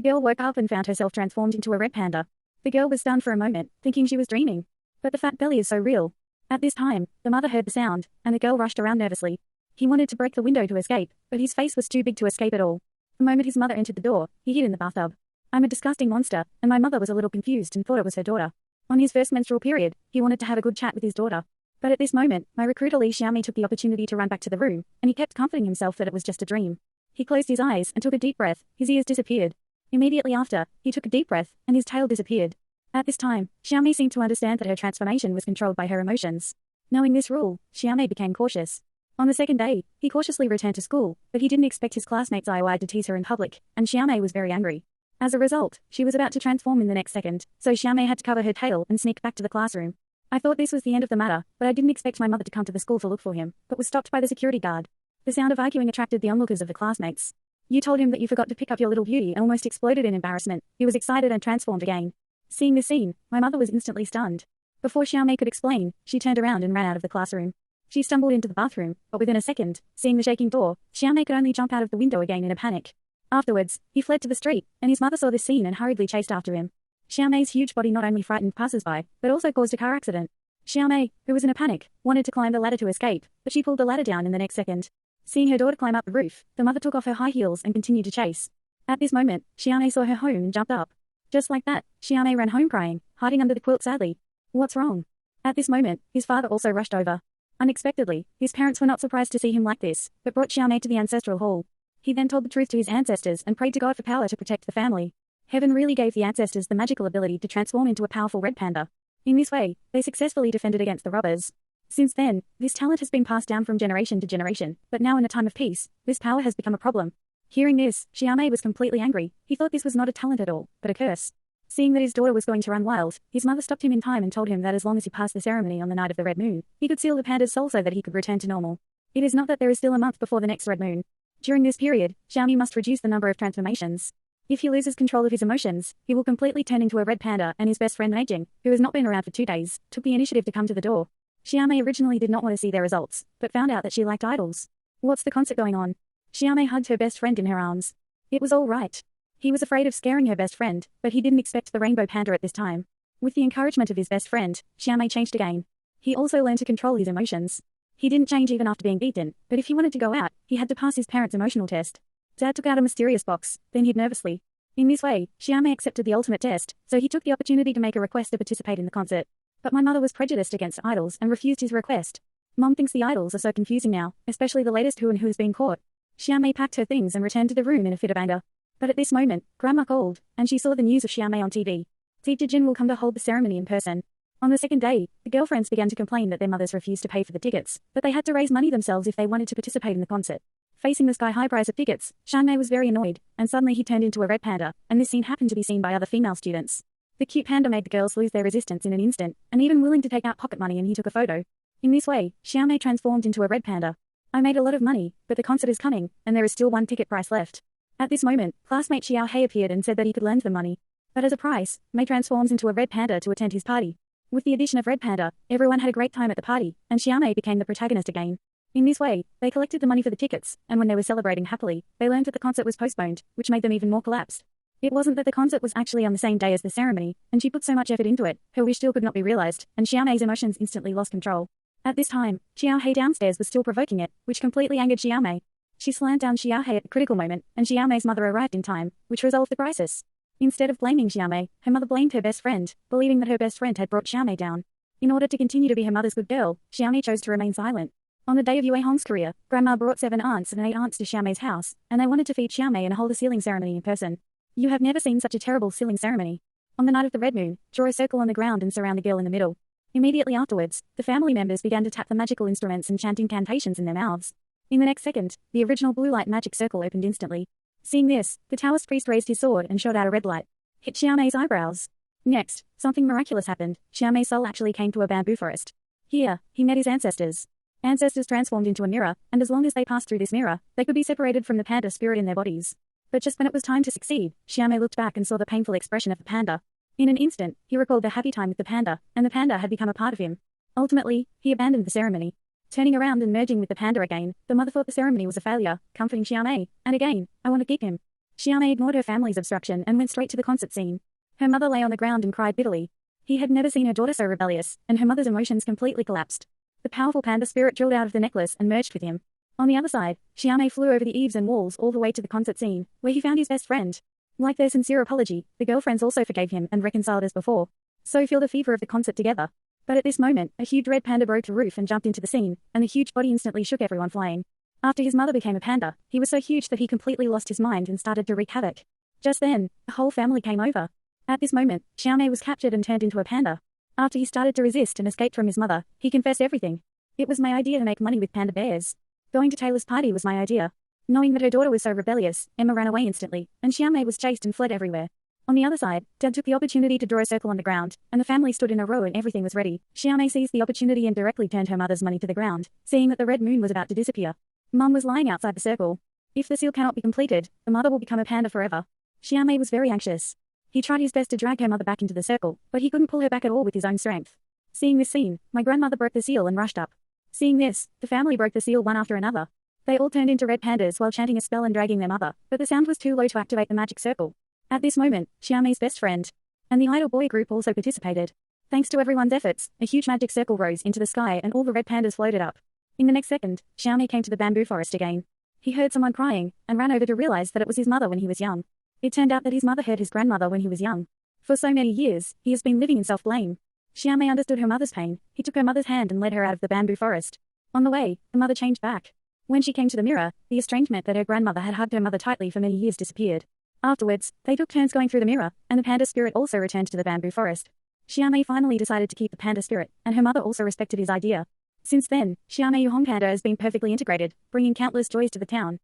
girl woke up and found herself transformed into a red panda. The girl was stunned for a moment, thinking she was dreaming. But the fat belly is so real. At this time, the mother heard the sound, and the girl rushed around nervously. He wanted to break the window to escape, but his face was too big to escape at all. The moment his mother entered the door, he hid in the bathtub. I'm a disgusting monster, and my mother was a little confused and thought it was her daughter. On his first menstrual period, he wanted to have a good chat with his daughter. But at this moment, my recruiter Li Xiaomei took the opportunity to run back to the room, and he kept comforting himself that it was just a dream. He closed his eyes and took a deep breath. His ears disappeared. Immediately after, he took a deep breath, and his tail disappeared. At this time, Xiaomei seemed to understand that her transformation was controlled by her emotions. Knowing this rule, Xiaomei became cautious. On the second day, he cautiously returned to school, but he didn't expect his classmates IOI to tease her in public, and Xiaomei was very angry. As a result, she was about to transform in the next second, so Xiaomei had to cover her tail and sneak back to the classroom. I thought this was the end of the matter, but I didn't expect my mother to come to the school to look for him, but was stopped by the security guard. The sound of arguing attracted the onlookers of the classmates. You told him that you forgot to pick up your little beauty and almost exploded in embarrassment. He was excited and transformed again. Seeing this scene, my mother was instantly stunned. Before Xiaomei could explain, she turned around and ran out of the classroom. She stumbled into the bathroom, but within a second, seeing the shaking door, Xiaomei could only jump out of the window again in a panic. Afterwards, he fled to the street, and his mother saw this scene and hurriedly chased after him. Xiaomei's huge body not only frightened passers-by, but also caused a car accident. Xiaomei, who was in a panic, wanted to climb the ladder to escape, but she pulled the ladder down in the next second. Seeing her daughter climb up the roof, the mother took off her high heels and continued to chase. At this moment, Xiaomei saw her home and jumped up. Just like that, Xiaomei ran home crying, hiding under the quilt sadly. What's wrong? At this moment, his father also rushed over. Unexpectedly, his parents were not surprised to see him like this, but brought Xiaomei to the ancestral hall. He then told the truth to his ancestors and prayed to God for power to protect the family. Heaven really gave the ancestors the magical ability to transform into a powerful red panda. In this way, they successfully defended against the robbers. Since then, this talent has been passed down from generation to generation, but now in a time of peace, this power has become a problem. Hearing this, Xiaomei was completely angry. He thought this was not a talent at all, but a curse. Seeing that his daughter was going to run wild, his mother stopped him in time and told him that as long as he passed the ceremony on the night of the red moon, he could seal the panda's soul so that he could return to normal. It is not that there is still a month before the next red moon. During this period, Xiaomei must reduce the number of transformations. If he loses control of his emotions, he will completely turn into a red panda, and his best friend Meijing, who has not been around for 2 days, took the initiative to come to the door. Xiaomei originally did not want to see their results, but found out that she liked idols. What's the concert going on? Xiaomei hugged her best friend in her arms. It was all right. He was afraid of scaring her best friend, but he didn't expect the rainbow panda at this time. With the encouragement of his best friend, Xiaomei changed again. He also learned to control his emotions. He didn't change even after being beaten, but if he wanted to go out, he had to pass his parents' emotional test. Dad took out a mysterious box, then hid nervously. In this way, Xiaomei accepted the ultimate test, so he took the opportunity to make a request to participate in the concert. But my mother was prejudiced against idols and refused his request. Mom thinks the idols are so confusing now, especially the latest who and who has been caught. Xiaomei packed her things and returned to the room in a fit of anger. But at this moment, Grandma called, and she saw the news of Xiaomei on TV. Teacher Jin will come to hold the ceremony in person. On the second day, the girlfriends began to complain that their mothers refused to pay for the tickets, but they had to raise money themselves if they wanted to participate in the concert. Facing the sky-high price of tickets, Xiaomei was very annoyed, and suddenly he turned into a red panda, and this scene happened to be seen by other female students. The cute panda made the girls lose their resistance in an instant, and even willing to take out pocket money, and he took a photo. In this way, Xiaomei transformed into a red panda. I made a lot of money, but the concert is coming, and there is still 1 ticket price left. At this moment, classmate Xiao Hei appeared and said that he could lend them money. But as a price, Mei transforms into a red panda to attend his party. With the addition of red panda, everyone had a great time at the party, and Xiaomei became the protagonist again. In this way, they collected the money for the tickets, and when they were celebrating happily, they learned that the concert was postponed, which made them even more collapsed. It wasn't that the concert was actually on the same day as the ceremony, and she put so much effort into it, her wish still could not be realized, and Xiaomei's emotions instantly lost control. At this time, Xiao Hei downstairs was still provoking it, which completely angered Xiaomei. She slammed down Xiao Hei at the critical moment, and Xiaomei's mother arrived in time, which resolved the crisis. Instead of blaming Xiaomei, her mother blamed her best friend, believing that her best friend had brought Xiaomei down. In order to continue to be her mother's good girl, Xiaomei chose to remain silent. On the day of Yue Hong's career, Grandma brought 7 aunts and 8 aunts to Xiaomei's house, and they wanted to feed Xiaomei and hold a sealing ceremony in person. You have never seen such a terrible sealing ceremony. On the night of the red moon, draw a circle on the ground and surround the girl in the middle. Immediately afterwards, the family members began to tap the magical instruments and chant incantations in their mouths. In the next second, the original blue light magic circle opened instantly. Seeing this, the Taoist priest raised his sword and shot out a red light. Hit Xiaomei's eyebrows. Next, something miraculous happened. Xiaomei's soul actually came to a bamboo forest. Here, he met his ancestors. Ancestors transformed into a mirror, and as long as they passed through this mirror, they could be separated from the panda spirit in their bodies. But just when it was time to succeed, Xiaomei looked back and saw the painful expression of the panda. In an instant, he recalled the happy time with the panda, and the panda had become a part of him. Ultimately, he abandoned the ceremony. Turning around and merging with the panda again, the mother thought the ceremony was a failure, comforting Xiaomei, and again, I want to keep him. Xiaomei ignored her family's obstruction and went straight to the concert scene. Her mother lay on the ground and cried bitterly. He had never seen her daughter so rebellious, and her mother's emotions completely collapsed. The powerful panda spirit drilled out of the necklace and merged with him. On the other side, Xiaomei flew over the eaves and walls all the way to the concert scene, where he found his best friend. Like their sincere apology, the girlfriends also forgave him and reconciled as before. So feel the fever of the concert together. But at this moment, a huge red panda broke the roof and jumped into the scene, and the huge body instantly shook everyone flying. After his mother became a panda, he was so huge that he completely lost his mind and started to wreak havoc. Just then, the whole family came over. At this moment, Xiaomei was captured and turned into a panda. After he started to resist and escaped from his mother, he confessed everything. It was my idea to make money with panda bears. Going to Taylor's party was my idea. Knowing that her daughter was so rebellious, Emma ran away instantly, and Xiaomei was chased and fled everywhere. On the other side, Dad took the opportunity to draw a circle on the ground, and the family stood in a row and everything was ready. Xiaomei seized the opportunity and directly turned her mother's money to the ground, seeing that the red moon was about to disappear. Mum was lying outside the circle. If the seal cannot be completed, the mother will become a panda forever. Xiaomei was very anxious. He tried his best to drag her mother back into the circle, but he couldn't pull her back at all with his own strength. Seeing this scene, my grandmother broke the seal and rushed up. Seeing this, the family broke the seal one after another. They all turned into red pandas while chanting a spell and dragging their mother, but the sound was too low to activate the magic circle. At this moment, Xiaomei's best friend and the idol boy group also participated. Thanks to everyone's efforts, a huge magic circle rose into the sky and all the red pandas floated up. In the next second, Xiaomei came to the bamboo forest again. He heard someone crying, and ran over to realize that it was his mother when he was young. It turned out that his mother hurt his grandmother when he was young. For so many years, he has been living in self-blame. Xiaomei understood her mother's pain. He took her mother's hand and led her out of the bamboo forest. On the way, the mother changed back. When she came to the mirror, the estrangement that her grandmother had hugged her mother tightly for many years disappeared. Afterwards, they took turns going through the mirror, and the panda spirit also returned to the bamboo forest. Xiaomei finally decided to keep the panda spirit, and her mother also respected his idea. Since then, Xiaomei Yuhong Panda has been perfectly integrated, bringing countless joys to the town.